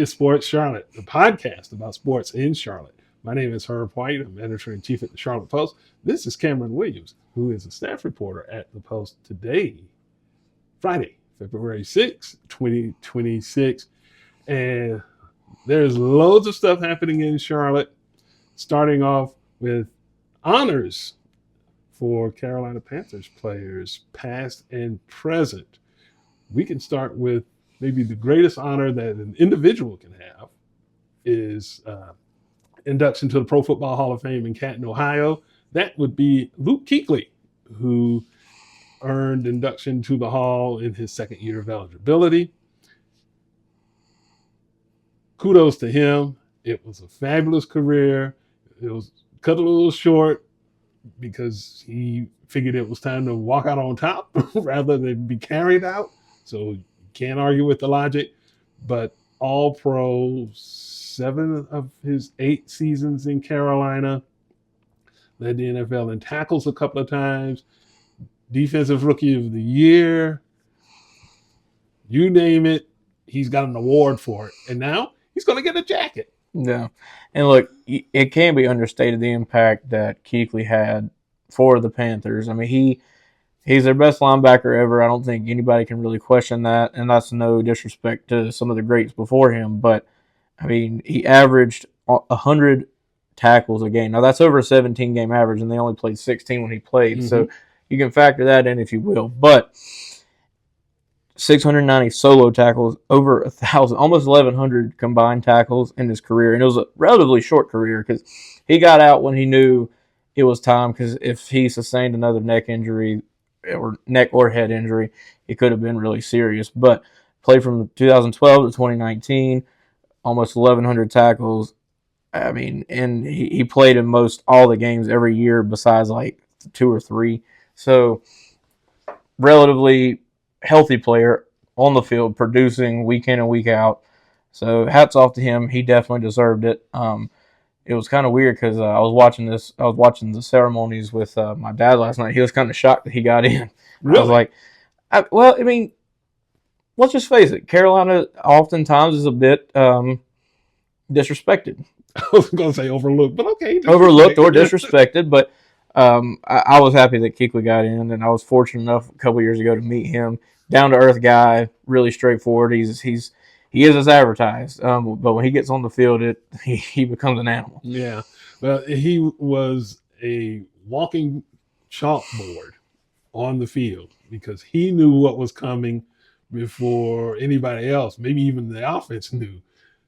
is Sports Charlotte, the podcast about sports in Charlotte. My name is Herb White. I'm editor-in-chief at the Charlotte Post. This is Cameron Williams, who is a staff reporter at the Post today, Friday, February 6, 2026. And there's loads of stuff happening in Charlotte, starting off with honors for Carolina Panthers players, past and present. We can start with maybe the greatest honor that an individual can have is induction to the Pro Football Hall of Fame in Canton, Ohio. That would be Luke Kuechly, who earned induction to the Hall in his second year of eligibility. Kudos to him. It was a fabulous career. It was cut a little short because he figured it was time to walk out on top rather than be carried out. So you can't argue with the logic. But all pro, 7 of his 8 seasons in Carolina, led the NFL in tackles a couple of times, defensive rookie of the year, you name it, he's got an award for it. And now he's going to get a jacket. Yeah. And look, it can't be understated the impact that Kuechly had for the Panthers. I mean, he's their best linebacker ever. I don't think anybody can really question that, and that's no disrespect to some of the greats before him. But, I mean, he averaged 100 tackles a game. Now, that's over a 17-game average, and they only played 16 when he played. Mm-hmm. So you can factor that in if you will. But 690 solo tackles, over 1,000, almost 1,100 combined tackles in his career. And it was a relatively short career because he got out when he knew it was time, because if he sustained another neck injury or neck or head injury, it could have been really serious. But played from 2012 to 2019, almost 1,100 tackles. I mean, and he played in most all the games every year besides like 2 or 3. So relatively healthy player on the field, producing week in and week out. So hats off to him. He definitely deserved it. It was kind of weird because I was watching the ceremonies with my dad last night. He was kind of shocked that he got in. Really? I was like, I mean, let's just face it. Carolina oftentimes is a bit disrespected. I was going to say overlooked, but okay. Overlooked or disrespected, but I was happy that Kuechly got in, and I was fortunate enough a couple years ago to meet him. Down-to-earth guy, really straightforward. He is as advertised, but when he gets on the field, he becomes an animal. Yeah, well, he was a walking chalkboard on the field because he knew what was coming before anybody else, maybe even the offense knew,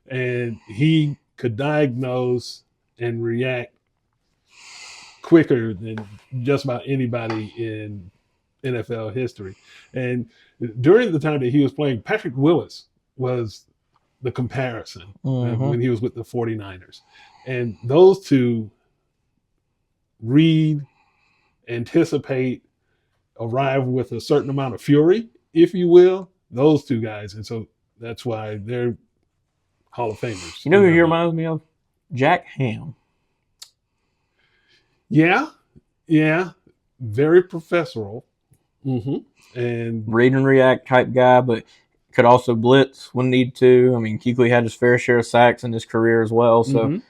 and he could diagnose and react quicker than just about anybody in NFL history. And during the time that he was playing, Patrick Willis was the comparison when he was with the 49ers. And those two read, anticipate, arrive with a certain amount of fury, if you will, those two guys. And so that's why they're Hall of Famers. You know who he reminds me of? Jack Ham. Yeah. Very professional. And read and react type guy, but could also blitz when need to. I mean, Kuechly had his fair share of sacks in his career as well. So,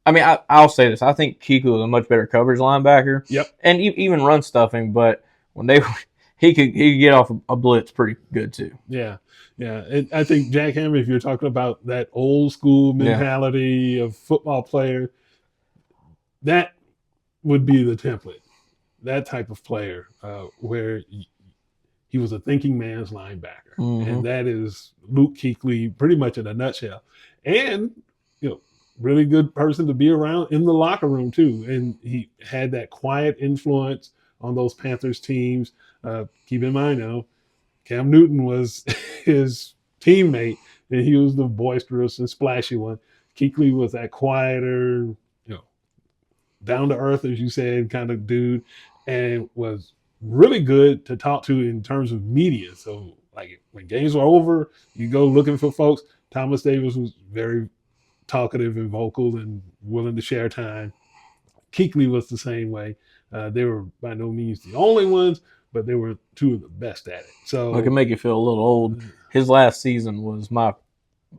I mean, I'll say this. I think Kuechly was a much better coverage linebacker. Yep. And even run stuffing, but when he could get off a blitz pretty good too. Yeah. And I think Jack Ham, if you're talking about that old school mentality of football player, that would be the template. That type of player where he was a thinking man's linebacker. And that is Luke Kuechly pretty much in a nutshell. And, really good person to be around in the locker room too. And he had that quiet influence on those Panthers teams. Keep in mind now, Cam Newton was his teammate, and he was the boisterous and splashy one. Kuechly was that quieter, down to earth, as you said, kind of dude, and was really good to talk to in terms of media. So, like, when games were over, you go looking for folks. Thomas Davis was very talkative and vocal and willing to share time. Kuechly was the same way. They were by no means the only ones, but they were two of the best at it. So it can make you feel a little old. His last season was my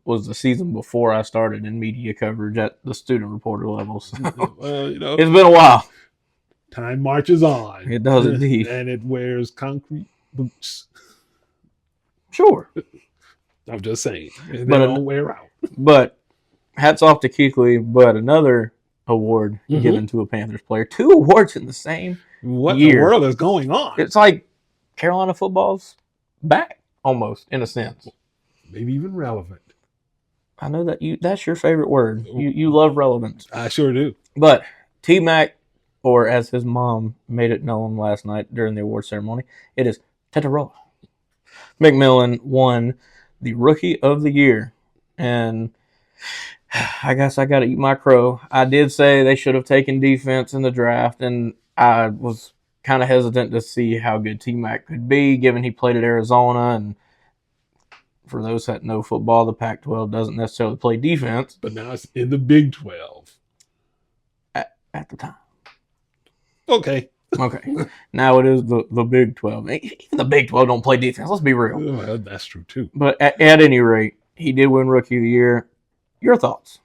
was the season before I started in media coverage at the student reporter level. So Well, it's been a while. Time marches on. It does indeed. And it wears concrete boots. Sure. I'm just saying. They But don't wear out. But hats off to Kuechly, but another award given to a Panthers player. 2 awards in the same What year. in the world is going on? It's like Carolina football's back, almost, in a sense. Maybe even relevant. I know that's your favorite word. You love relevance. I sure do. But T-Mac, or as his mom made it known last night during the award ceremony, it is Tetaroia McMillan won the Rookie of the Year. And I guess I got to eat my crow. I did say they should have taken defense in the draft, and I was kind of hesitant to see how good T-Mac could be, given he played at Arizona. And for those that know football, the Pac-12 doesn't necessarily play defense. But now it's in the Big 12. At the time. Okay. Now it is the Big 12. Even the Big 12 don't play defense. Let's be real. Well, that's true, too. But at any rate, he did win Rookie of the Year. Your thoughts?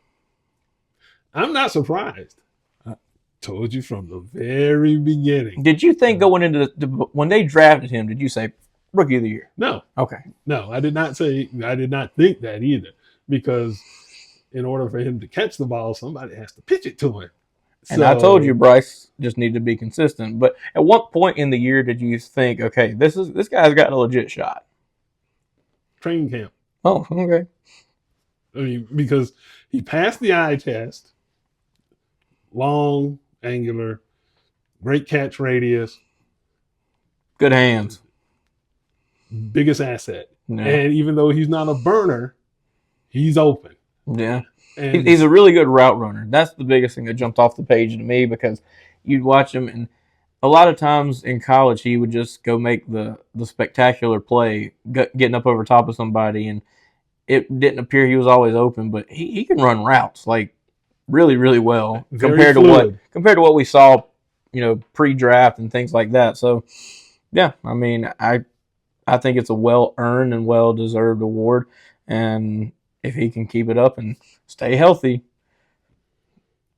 I'm not surprised. I told you from the very beginning. Did you think going into when they drafted him, did you say Rookie of the Year? No. Okay. No, I did not think that either. Because in order for him to catch the ball, somebody has to pitch it to him. And I told you Bryce just needed to be consistent. But at what point in the year did you think, okay, this guy's got a legit shot? Training camp. Oh, okay. I mean, because he passed the eye test, long, angular, great catch radius, good hands, biggest asset. Yeah. And even though he's not a burner, he's open. Yeah. And he's a really good route runner. That's the biggest thing that jumped off the page to me, because you'd watch him, and a lot of times in college he would just go make the spectacular play, getting up over top of somebody, and it didn't appear he was always open, but he can run routes like really, really well compared to what we saw, pre-draft and things like that. So yeah, I mean, I think it's a well-earned and well-deserved award, and if he can keep it up and stay healthy,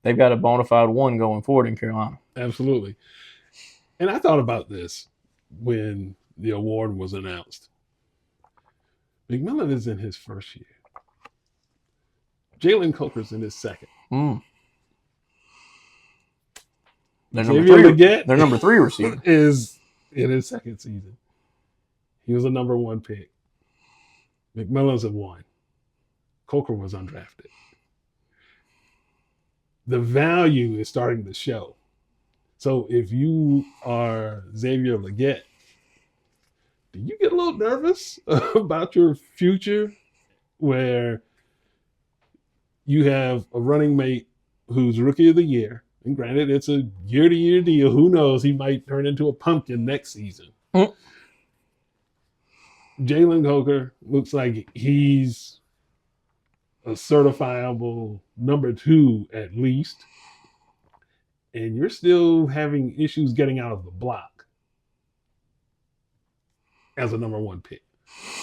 they've got a bona fide one going forward in Carolina. Absolutely. And I thought about this when the award was announced. McMillan is in his first year. Jalen Coker's in his second. Their number 3 receiver is in his second season. He was a number 1 pick. McMillan's at 1. Coker was undrafted. The value is starting to show. So if you are Xavier Legette, do you get a little nervous about your future, where you have a running mate who's Rookie of the Year? And granted, it's a year-to-year deal. Who knows? He might turn into a pumpkin next season. Jalen Coker looks like he's a certifiable number 2 at least, and you're still having issues getting out of the block as a number 1 pick.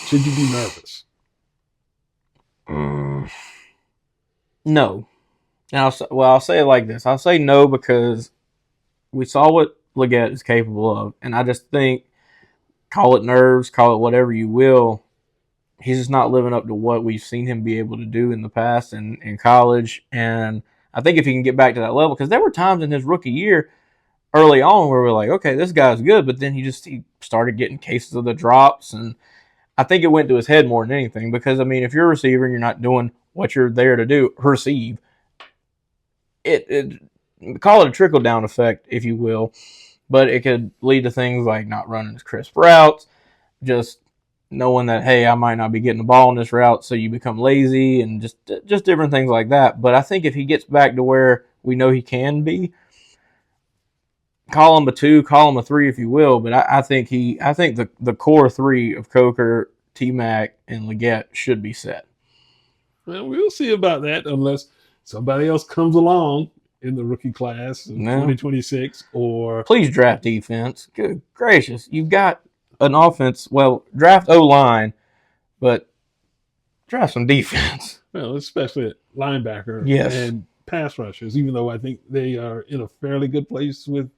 Should you be nervous? No. And I'll say it like this. I'll say no, because we saw what Legette is capable of, and I just think, call it nerves, call it whatever you will, he's just not living up to what we've seen him be able to do in the past and in college. And I think if he can get back to that level, because there were times in his rookie year early on where we're like, okay, this guy's good, but then he started getting cases of the drops, and I think it went to his head more than anything, because, I mean, if you're a receiver and you're not doing what you're there to do, receive, it call it a trickle-down effect, if you will, but it could lead to things like not running as crisp routes, just knowing that, hey, I might not be getting the ball in this route, so you become lazy, and just different things like that. But I think if he gets back to where we know he can be, call him a 2, call him a 3 if you will, but I think the core 3 of Coker, T-Mac, and Legette should be set. Well, we'll see about that, unless somebody else comes along in the rookie class in 2026, or please draft defense. Good gracious, you've got an offense. Well, draft O-line, but Draft some defense. Well, especially at linebacker Yes. and pass rushers, even though I think they are in a fairly good place with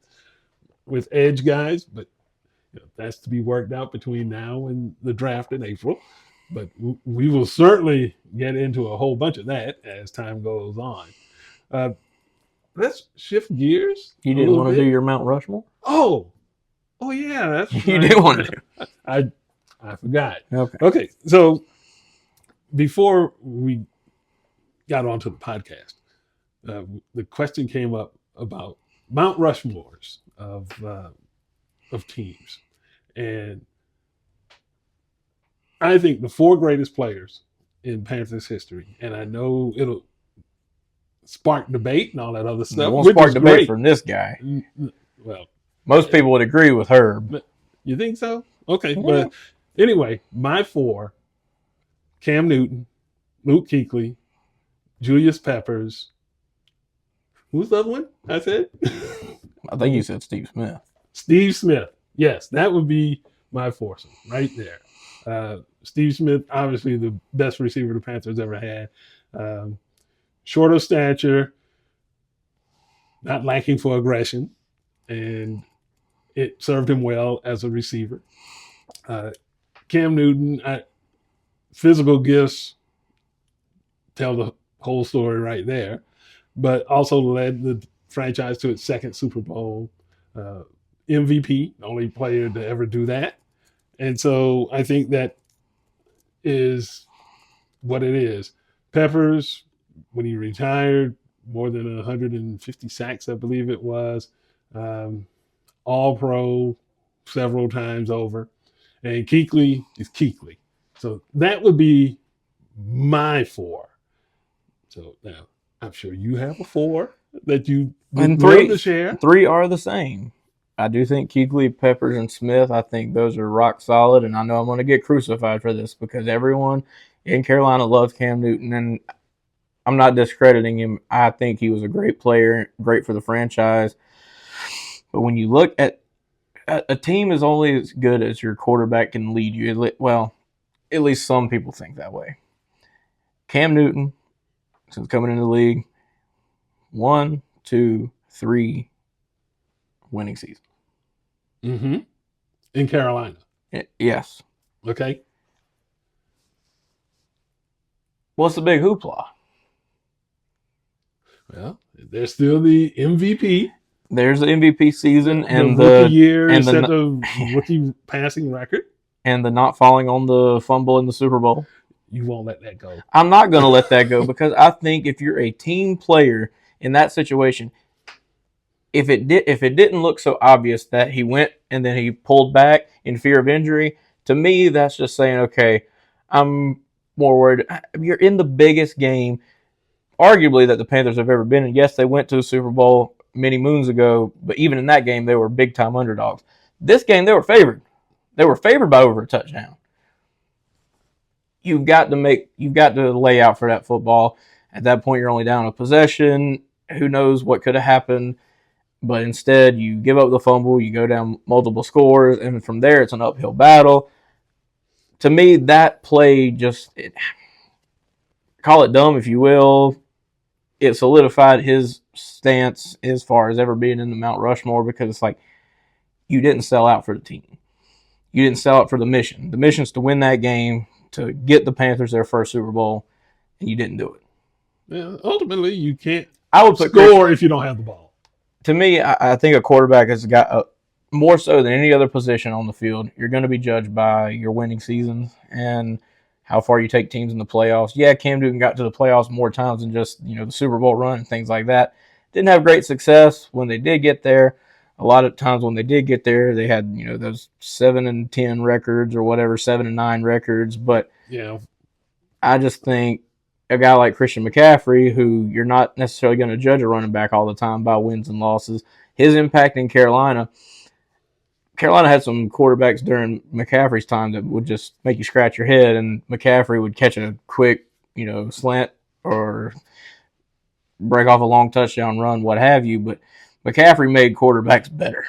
edge guys, but that's to be worked out between now and the draft in April. But we will certainly get into a whole bunch of that as time goes on. Let's shift gears. You didn't want to do your Mount Rushmore? Oh yeah, that's you right. Did want to. I forgot. Okay. So before we got onto the podcast, the question came up about Mount Rushmores of teams, and I think the 4 greatest players in Panthers history, and I know it'll spark debate and all that other stuff. It won't spark debate from this guy. Well, most people would agree with Herb. You think so? Okay, yeah. But anyway, my 4: Cam Newton, Luke Kuechly, Julius Peppers. Who's the other one I said? I think you said Steve Smith. Steve Smith. Yes, that would be my foursome right there. Steve Smith, obviously the best receiver the Panthers ever had. Short of stature, not lacking for aggression, and it served him well as a receiver. Cam Newton, physical gifts tell the whole story right there, but also led the franchise to its 2nd Super Bowl. MVP, only player to ever do that. And so I think that is what it is. Peppers, when he retired, more than 150 sacks, I believe it was. All pro several times over. And Kuechly is Kuechly. So that would be my 4. So now I'm sure you have a 4 that you would love to share. 3 are the same. I do think Kuechly, Peppers, and Smith, I think those are rock solid, and I know I'm going to get crucified for this because everyone in Carolina loves Cam Newton, and I'm not discrediting him. I think he was a great player, great for the franchise. But when you look at a team is only as good as your quarterback can lead you. Well, at least some people think that way. Cam Newton, since coming into the league, 1, 2, 3 winning seasons. Mm-hmm. In Carolina. Yes. Okay. What's the big hoopla? Well, there's still the MVP. There's the MVP season and the rookie year and set the rookie passing record. And the not falling on the fumble in the Super Bowl. You won't let that go. I'm not going to let that go because I think if you're a team player in that situation, if it didn't look so obvious that he went and then he pulled back in fear of injury, to me that's just saying, okay, I'm more worried. You're in the biggest game, arguably, that the Panthers have ever been in. Yes, they went to the Super Bowl many moons ago, but even in that game, they were big-time underdogs. This game, they were favored. They were favored by over a touchdown. You've got to lay out for that football. At that point, you're only down a possession. Who knows what could have happened? But instead, you give up the fumble, you go down multiple scores, and from there, it's an uphill battle. To me, that play call it dumb if you will, it solidified his stance as far as ever being in the Mount Rushmore because it's like you didn't sell out for the team. You didn't sell out for the mission. The mission's to win that game, to get the Panthers their first Super Bowl, and you didn't do it. Yeah, ultimately, you can't score if you don't have the ball. To me, I think a quarterback has got more so than any other position on the field. You're going to be judged by your winning seasons and how far you take teams in the playoffs. Yeah, Cam Newton got to the playoffs more times than just the Super Bowl run and things like that. Didn't have great success when they did get there. A lot of times when they did get there, they had those 7-10 records or whatever, 7-9 records. But I just think a guy like Christian McCaffrey, who you're not necessarily going to judge a running back all the time by wins and losses, his impact in Carolina had some quarterbacks during McCaffrey's time that would just make you scratch your head, and McCaffrey would catch a quick, slant or break off a long touchdown run, what have you. But McCaffrey made quarterbacks better.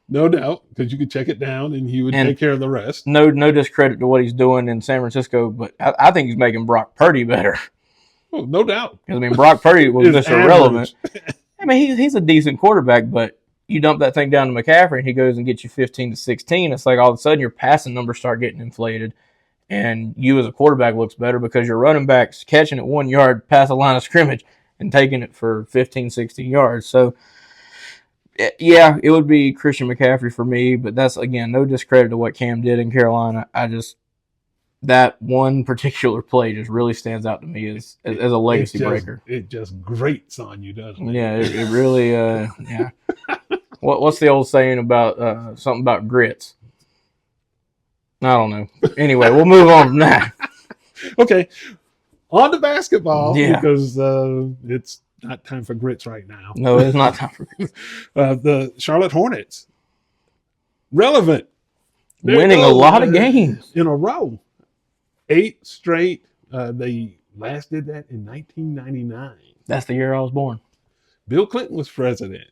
No doubt, because you could check it down and he would And take care of the rest. no discredit to what he's doing in San Francisco, but I think he's making Brock Purdy better. Oh, no doubt. Because, I mean, Brock Purdy was His Mr. Irrelevant. I mean, he's a decent quarterback, but you dump that thing down to McCaffrey and he goes and gets you 15 to 16. It's like all of a sudden your passing numbers start getting inflated. And you as a quarterback looks better because your running back's catching it 1 yard past the line of scrimmage and taking it for 15, 16 yards. So, yeah, it would be Christian McCaffrey for me, but that's, again, no discredit to what Cam did in Carolina. That one particular play just really stands out to me as a legacy breaker. It just grates on you, doesn't it? Yeah, it really, yeah. What's the old saying about something about grits? I don't know. Anyway, we'll move on from that. Okay, on to basketball, because it's not time for grits right now. No, it's not time for grits. The Charlotte Hornets, relevant. Winning a lot of games. In a row. 8 straight. They last did that in 1999. That's the year I was born. Bill Clinton was president.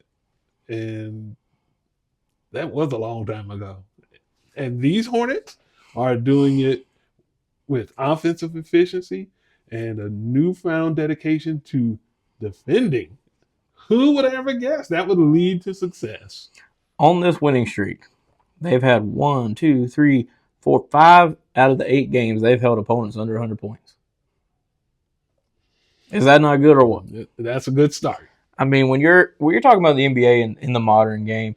And that was a long time ago. And these Hornets are doing it with offensive efficiency and a newfound dedication to defending. Who would ever guess that would lead to success? On this winning streak, they've had 1, 2, 3, 4, 5 out of the 8 games they've held opponents under 100 points. Is that not good or what? That's a good start. I mean, when you're talking about the NBA in the modern game,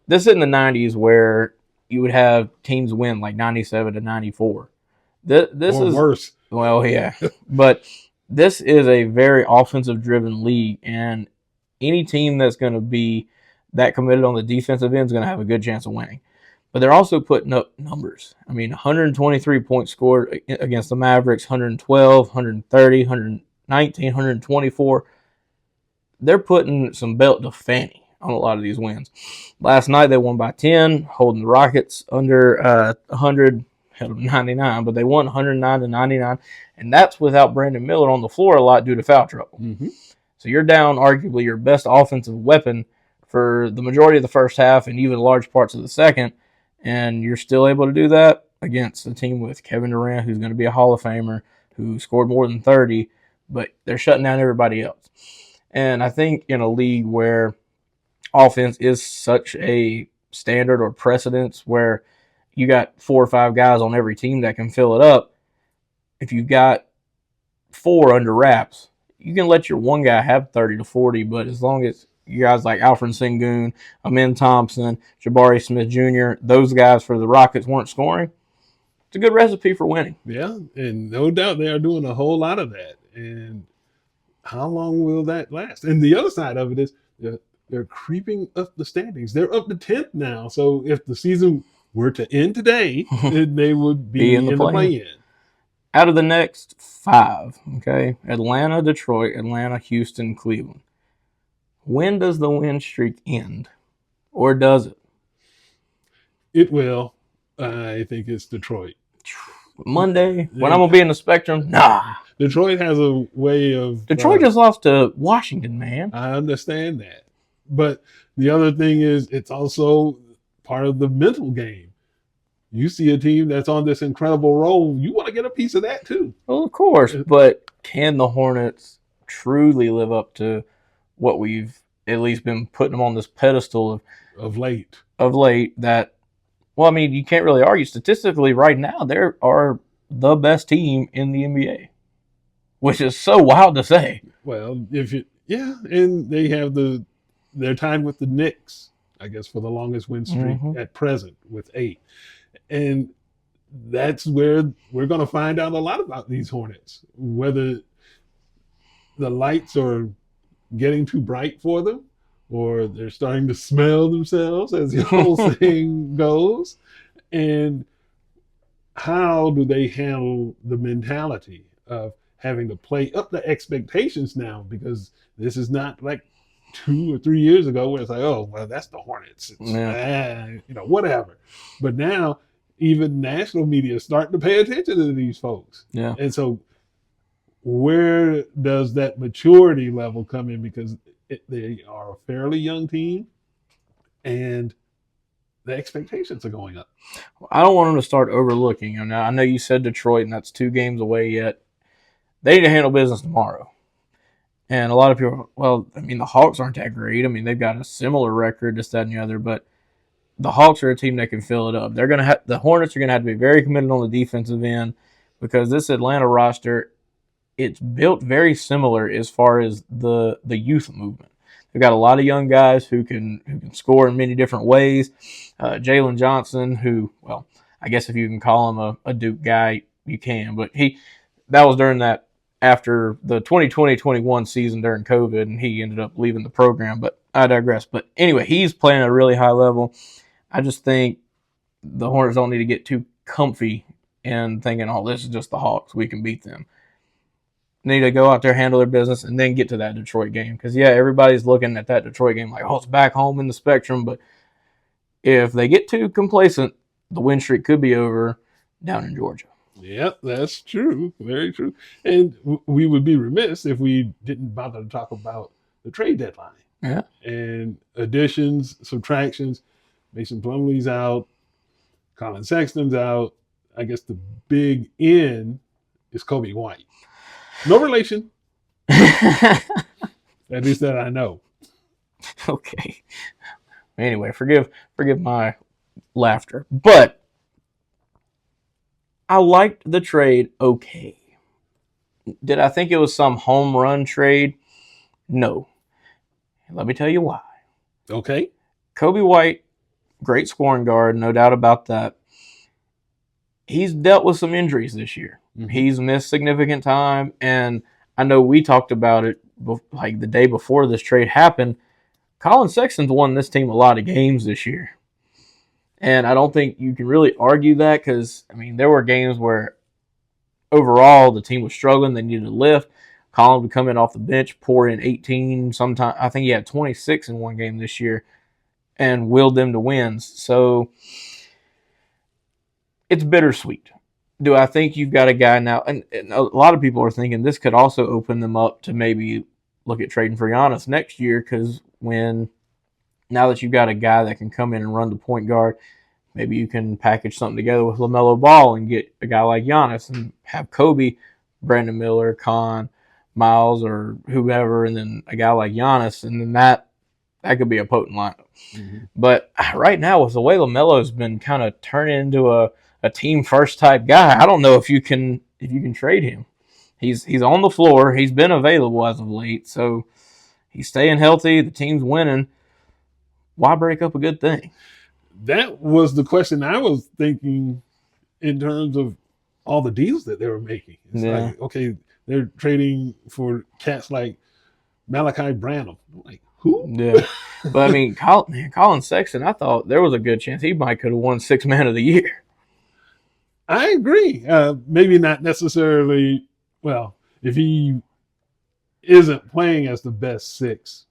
this is in the 90s where you would have teams win like 97 to 94. This is worse. Well, yeah. But this is a very offensive-driven league, and any team that's going to be that committed on the defensive end is going to have a good chance of winning. But they're also putting up numbers. I mean, 123 points scored against the Mavericks, 112, 130, 119, 124. They're putting some belt to Fanny on a lot of these wins. Last night they won by 10, holding the Rockets under 100, held them 99, but they won 109 to 99, and that's without Brandon Miller on the floor a lot due to foul trouble. Mm-hmm. So you're down arguably your best offensive weapon for the majority of the first half and even large parts of the second, and you're still able to do that against a team with Kevin Durant, who's going to be a Hall of Famer, who scored more than 30, but they're shutting down everybody else. And I think in a league where offense is such a standard or precedence where you got 4 or 5 guys on every team that can fill it up, if you've got 4 under wraps, you can let your one guy have 30 to 40, but as long as you guys like Alfred Sengun, Amin Thompson, Jabari Smith Jr., those guys for the Rockets weren't scoring, it's a good recipe for winning. Yeah, and no doubt they are doing a whole lot of that. And how long will that last? And the other side of it is they're creeping up the standings. They're up to 10th now. So if the season were to end today, they would be in the play-in. Out of the next 5, okay, Atlanta, Detroit, Atlanta, Houston, Cleveland. When does the win streak end? Or does it? It will. I think it's Detroit. Monday, when I'm going to be in the Spectrum? Nah. Detroit has a way of... Detroit just lost to Washington, man. I understand that. But the other thing is it's also part of the mental game. You see a team that's on this incredible roll, you want to get a piece of that too. Well, of course. But can the Hornets truly live up to what we've at least been putting them on this pedestal of late? That, well, I mean, you can't really argue. Statistically, right now, they are the best team in the NBA. Which is so wild to say. Well, and they have they're tied with the Knicks, I guess, for the longest win streak at present with 8. And that's where we're going to find out a lot about these Hornets, whether the lights are getting too bright for them or they're starting to smell themselves, as the whole thing goes. And how do they handle the mentality of having to play up the expectations now, because this is not like 2 or 3 years ago where it's like, oh, well, that's the Hornets. Whatever. But now even national media is starting to pay attention to these folks. Yeah. And so where does that maturity level come in? Because they are a fairly young team, and the expectations are going up. I don't want them to start overlooking. Now, I know you said Detroit, and that's 2 games away yet. They need to handle business tomorrow. And a lot of people, well, I mean, the Hawks aren't that great. I mean, they've got a similar record, this, that, and the other, but the Hawks are a team that can fill it up. The Hornets are gonna have to be very committed on the defensive end because this Atlanta roster, it's built very similar as far as the youth movement. They've got a lot of young guys who can score in many different ways. Jalen Johnson, who, well, I guess if you can call him a Duke guy, you can, but that was during that after the 2020-21 season during COVID, and he ended up leaving the program, but I digress. But anyway, he's playing at a really high level. I just think the Hornets don't need to get too comfy and thinking, oh, this is just the Hawks. We can beat them. They need to go out there, handle their business, and then get to that Detroit game. Because, yeah, everybody's looking at that Detroit game like, oh, it's back home in the Spectrum. But if they get too complacent, the win streak could be over down in Georgia. Yep, that's true. Very true. And we would be remiss if we didn't bother to talk about the trade deadline. Yeah. And additions, subtractions. Mason Plumlee's out. Colin Sexton's out. I guess the big in is Kobe White. No relation. At least that I know. Okay. Anyway, forgive my laughter. But I liked the trade okay. Did I think it was some home run trade? No. Let me tell you why. Okay. Kobe White, great scoring guard, no doubt about that. He's dealt with some injuries this year. Mm-hmm. He's missed significant time, and I know we talked about it like the day before this trade happened. Colin Sexton's won this team a lot of games this year. And I don't think you can really argue that because, I mean, there were games where overall the team was struggling. They needed a lift. Colin would come in off the bench, pour in 18. Sometimes I think he had 26 in one game this year and willed them to wins. So it's bittersweet. Do I think you've got a guy now? And a lot of people are thinking this could also open them up to maybe look at trading for Giannis next year because now that you've got a guy that can come in and run the point guard, maybe you can package something together with LaMelo Ball and get a guy like Giannis and have Kobe, Brandon Miller, Con, Miles, or whoever, and then a guy like Giannis, and then that could be a potent lineup. Mm-hmm. But right now, with the way LaMelo's been kind of turning into a team first type guy, I don't know if you can trade him. He's on the floor. He's been available as of late, so he's staying healthy. The team's winning. Why break up a good thing? That was the question I was thinking in terms of all the deals that they were making. It's like, okay, they're trading for cats like Malachi Branham. I'm like, who? Yeah. But, I mean, Colin Sexton, I thought there was a good chance he might could have won 6th Man of the Year. I agree. Maybe not necessarily, well, if he isn't playing as the best 6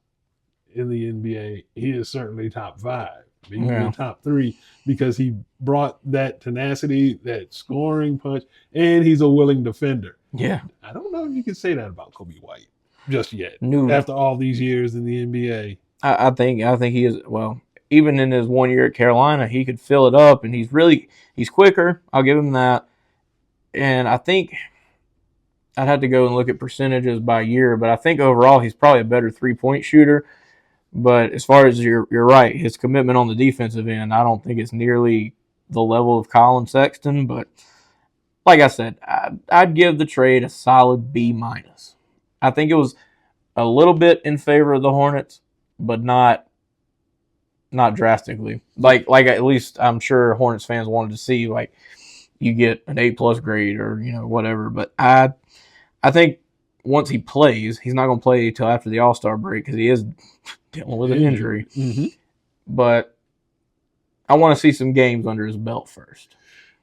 in the NBA, he is certainly top 5, maybe even top 3, because he brought that tenacity, that scoring punch, and he's a willing defender. Yeah. I don't know if you can say that about Kobe White just yet. No. After all these years in the NBA. I think he is, well, even in his 1 year at Carolina, he could fill it up, and he's quicker. I'll give him that. And I think I'd have to go and look at percentages by year, but I think overall he's probably a better 3-point shooter. But as far as you're right, his commitment on the defensive end, I don't think it's nearly the level of Colin Sexton. But like I said, I'd give the trade a solid B-. I think it was a little bit in favor of the Hornets, but not drastically. Like at least I'm sure Hornets fans wanted to see like you get an A+ grade or whatever. But I think once he plays, he's not going to play until after the All-Star break because he is dealing with an injury. Mm-hmm. But I want to see some games under his belt first.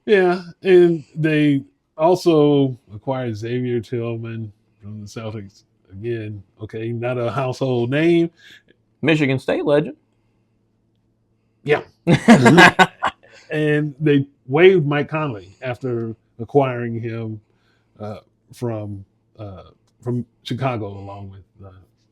Yeah, and they also acquired Xavier Tillman from the Celtics. Again, okay, not a household name. Michigan State legend. Yeah. And they waived Mike Conley after acquiring him from Chicago along with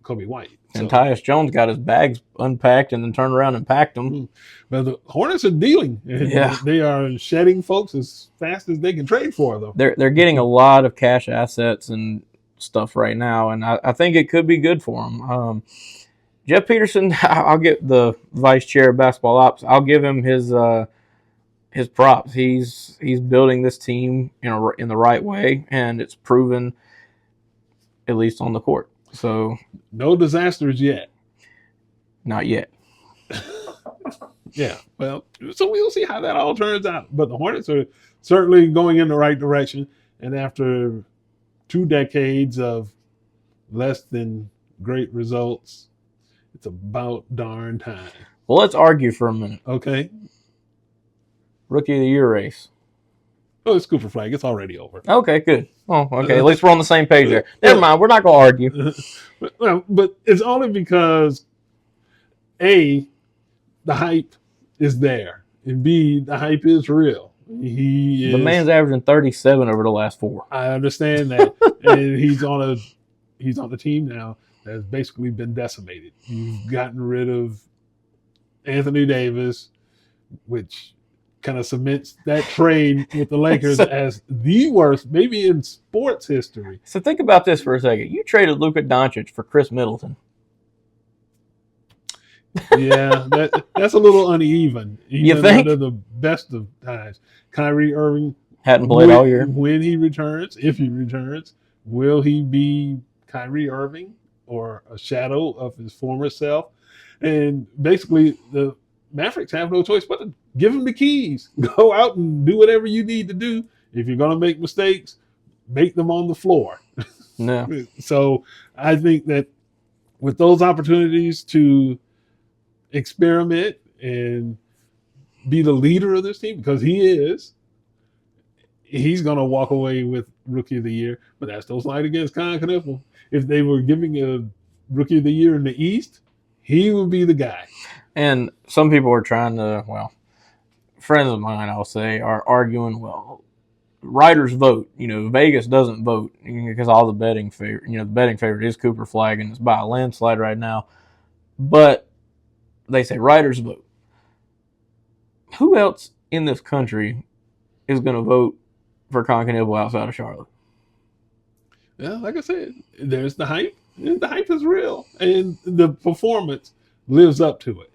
Kobe White. And Tyus Jones got his bags unpacked and then turned around and packed them. But the Hornets are dealing. And they are shedding folks as fast as they can trade for them. They're getting a lot of cash assets and stuff right now, and I think it could be good for them. Jeff Peterson, I'll get the vice chair of basketball ops. I'll give him his props. He's building this team in the right way, and it's proven, at least on the court. So no disasters yet. Not yet. Yeah, well, so we'll see how that all turns out. But the Hornets are certainly going in the right direction, and after 2 decades of less than great results, it's about darn time. Well, let's argue for a minute. Okay. Rookie of the Year race. Oh, it's Cooper Flag. It's already over. Okay, good. Oh, okay. At least we're on the same page there. Never mind. We're not going to argue. But it's only because, A, the hype is there, and B, the hype is real. The man's averaging 37 over the last 4. I understand that, and he's on the team now that's basically been decimated. You've gotten rid of Anthony Davis, which kind of cements that trade with the Lakers as the worst, maybe in sports history. So think about this for a second. You traded Luka Doncic for Chris Middleton. Yeah, that's a little uneven. You think? Under the best of times. Kyrie Irving hadn't played all year. When he returns, if he returns, will he be Kyrie Irving or a shadow of his former self? And basically, the Mavericks have no choice but to give him the keys. Go out and do whatever you need to do. If you're going to make mistakes, make them on the floor. No. So I think that with those opportunities to experiment and be the leader of this team, because he's going to walk away with Rookie of the Year. But that's those light against Con Kniffel. If they were giving a Rookie of the Year in the East, he would be the guy. And some people are trying to, friends of mine, I'll say, are arguing, writers vote. Vegas doesn't vote because all the betting favorite, the betting favorite is Cooper Flag, and it's by a landslide right now. But they say writers vote. Who else in this country is going to vote for Con Kniffel outside of Charlotte? Yeah, like I said, there's the hype. The hype is real, and the performance lives up to it.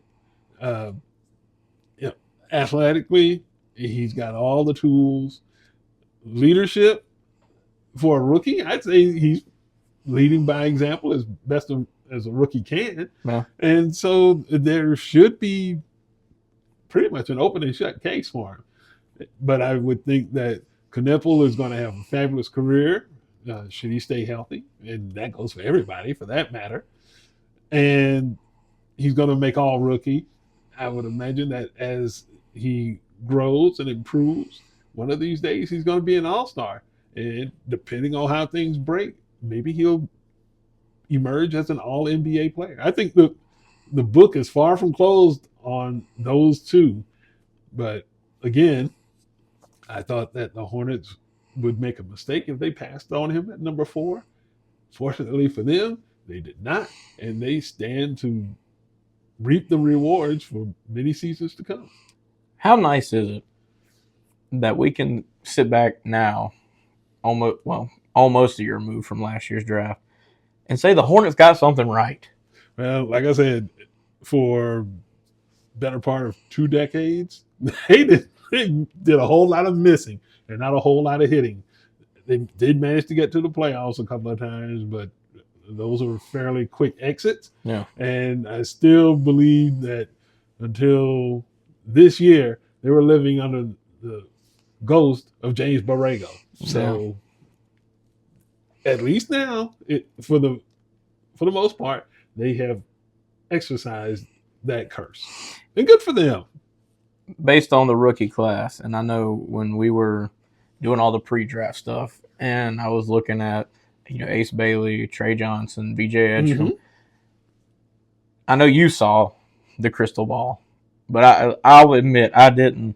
Athletically, he's got all the tools. Leadership for a rookie, I'd say he's leading by example as best as a rookie can. Yeah. And so there should be pretty much an open and shut case for him. But I would think that Kniffel is going to have a fabulous career should he stay healthy, and that goes for everybody for that matter. And he's going to make all rookie. I would imagine that as he grows and improves, one of these days he's going to be an all-star. And depending on how things break, maybe he'll emerge as an all-NBA player. I think the book is far from closed on those two. But again, I thought that the Hornets would make a mistake if they passed on him at number 4. Fortunately for them, they did not. And they stand to reap the rewards for many seasons to come. How nice is it that we can sit back now, almost a year removed from last year's draft, and say the Hornets got something right? Well, like I said, for better part of 2 decades, they did a whole lot of missing and not a whole lot of hitting. They did manage to get to the playoffs a couple of times, but those were fairly quick exits. Yeah. And I still believe that until this year, they were living under the ghost of James Borrego. So at least now, for the most part, they have exercised that curse. And good for them. Based on the rookie class, and I know when we were doing all the pre-draft stuff, and I was looking at Ace Bailey, Trey Johnson, B.J. Edgecombe. Mm-hmm. I know you saw the crystal ball, but I'll admit I didn't.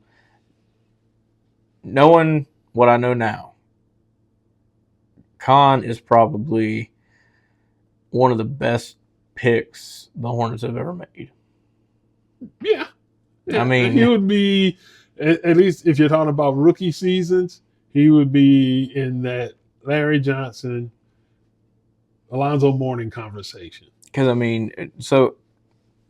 Knowing what I know now, Con is probably one of the best picks the Hornets have ever made. Yeah. I mean, he would be, at least if you're talking about rookie seasons, he would be in that Larry Johnson, Alonzo Mourning conversation. Because, I mean, so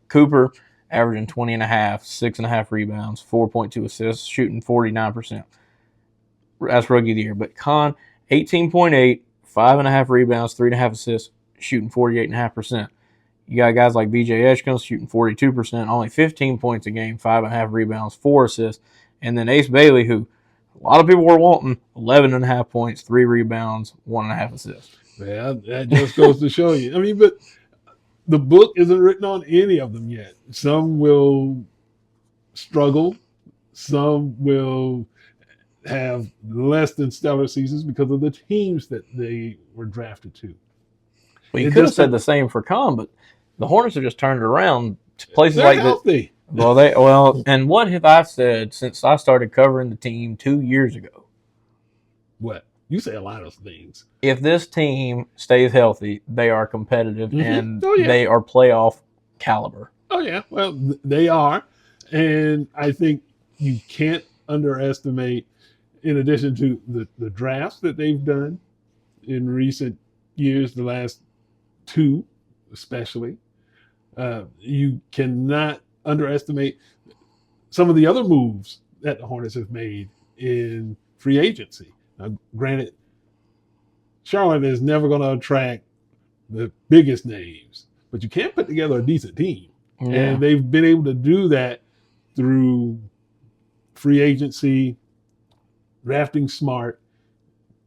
Cooper averaging 20 and a half, 6.5 rebounds, 4.2 assists, shooting 49%. That's rookie of the year. But Con, 18.8, 5.5 rebounds, 3.5 assists, shooting 48.5%. You got guys like BJ Eshkins shooting 42%, only 15 points a game, 5.5 rebounds, 4 assists. And then Ace Bailey, who a lot of people were wanting, 11.5 points, 3 rebounds, 1.5 assists. Yeah, that just goes to show you. I mean, but the book isn't written on any of them yet. Some will struggle. Some will have less than stellar seasons because of the teams that they were drafted to. Well, you could have said the same for Con, but the Hornets have just turned it around to places like healthy. And what have I said since I started covering the team 2 years ago? What? You say a lot of things. If this team stays healthy, they are competitive and they are playoff caliber. Oh, yeah. Well, they are. And I think you can't underestimate, in addition to the drafts that they've done in recent years, the last 2 especially, you cannot underestimate some of the other moves that the Hornets have made in free agency. Now, granted, Charlotte is never going to attract the biggest names, but you can put together a decent team. Yeah. And they've been able to do that through free agency, drafting smart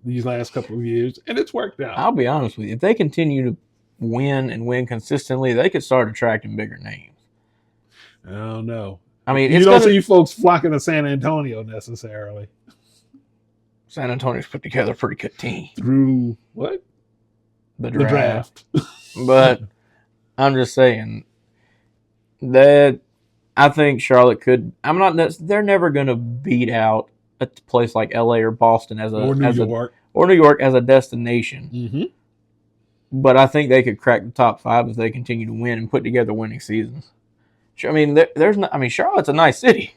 these last couple of years, and it's worked out. I'll be honest with you. If they continue to win and win consistently, they could start attracting bigger names. I don't know. I mean, you don't see folks flocking to San Antonio necessarily. San Antonio's put together a pretty good team. Through what? The draft. But I'm just saying that I think Charlotte could. They're never going to beat out a place like LA or Boston or New York as a destination. Mm-hmm. But I think they could crack the top 5 if they continue to win and put together winning seasons. I mean, Charlotte's a nice city.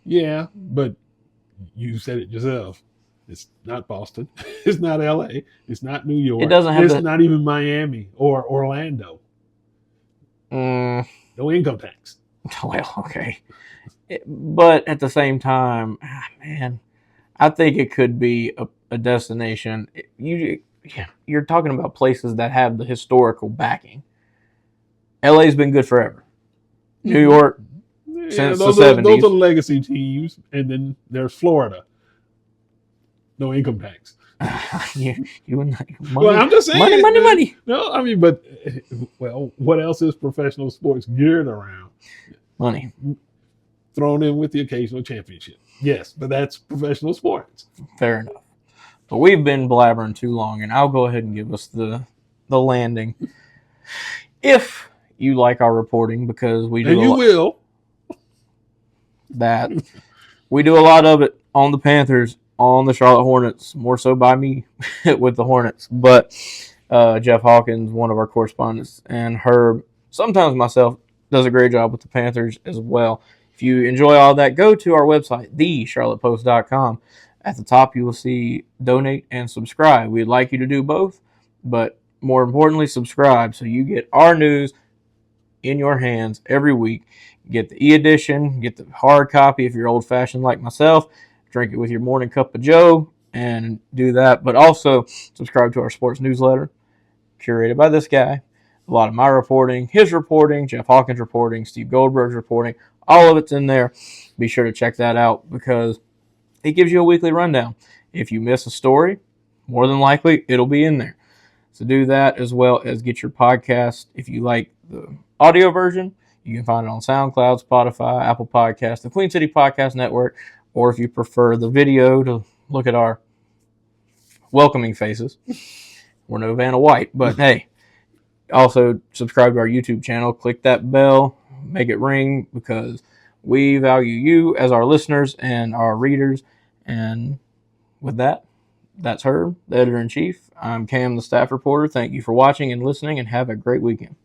Yeah, but you said it yourself. It's not Boston. It's not LA. It's not New York. It doesn't have. It's not even Miami or Orlando. No income tax. Well, okay. But at the same time, man, I think it could be a destination. You're talking about places that have the historical backing. LA's been good forever. New York, since the 70s. Those are legacy teams. And then there's Florida. No income tax. Money. Well, I'm just saying. Money. No, I mean, but, well, what else is professional sports geared around? Money. Thrown in with the occasional championship. Yes, but that's professional sports. Fair enough. But we've been blabbering too long, and I'll go ahead and give us the landing. If you like our reporting, because we do, and you will, that we do a lot of it on the Panthers, on the Charlotte Hornets, more so by me with the Hornets. But Jeff Hawkins, one of our correspondents, and Herb, sometimes myself, does a great job with the Panthers as well. If you enjoy all that, go to our website, thecharlottepost.com. At the top, you will see donate and subscribe. We'd like you to do both, but more importantly, subscribe so you get our news in your hands every week. Get the e-edition, get the hard copy if you're old-fashioned like myself. Drink it with your morning cup of joe and do that. But also subscribe to our sports newsletter, curated by this guy. A lot of my reporting, his reporting, Jeff Hawkins' reporting, Steve Goldberg's reporting, all of it's in there. Be sure to check that out because it gives you a weekly rundown. If you miss a story, more than likely it'll be in there. So do that as well as get your podcast. If you like the audio version, you can find it on SoundCloud, Spotify, Apple Podcasts, the Queen City Podcast Network, or if you prefer the video to look at our welcoming faces. We're no Vanna White, but hey, also subscribe to our YouTube channel. Click that bell, make it ring, because we value you as our listeners and our readers. And with that, that's Herb, the editor-in-chief. I'm Cam, the staff reporter. Thank you for watching and listening, and have a great weekend.